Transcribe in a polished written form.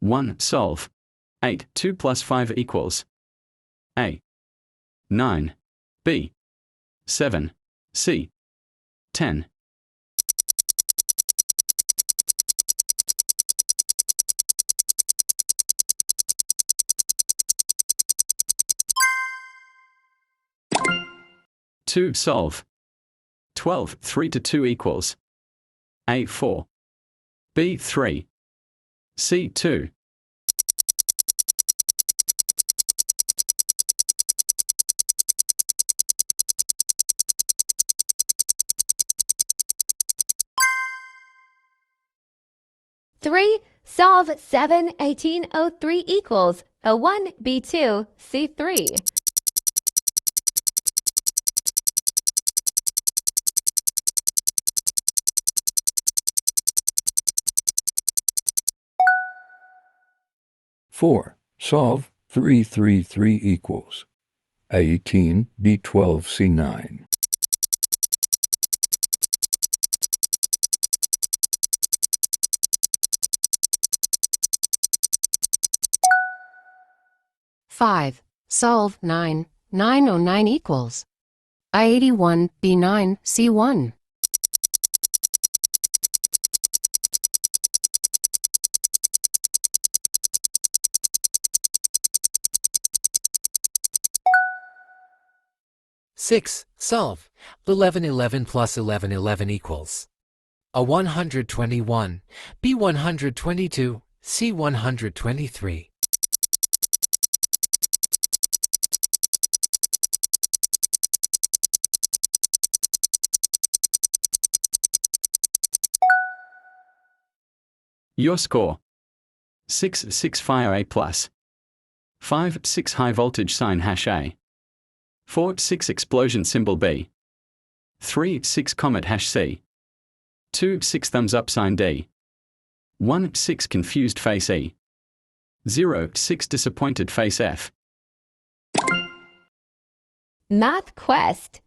1. Solve. 8. 2 plus 5 equals A. 9. B. 7. C. 10. 2. Solve. 12. 3 to 2 equals A. 4. B. 3. C. 2. 3. Solve 7, 1803 equals A1, B2, C3. 4. Solve 333 equals A18, B12, C9. 5. Solve 9, 909 equals I81, B9, C1. 6. Solve 1111 plus 1111 equals A121, B122, C123. 'Your score. 6. 6 fire A plus. 5. 6 high voltage sign hash A. 4. 6 explosion symbol B. 3. 6 comet hash C. 2. 6 thumbs up sign D. 1. 6 confused face E. 0. 6 disappointed face F. Math Quest.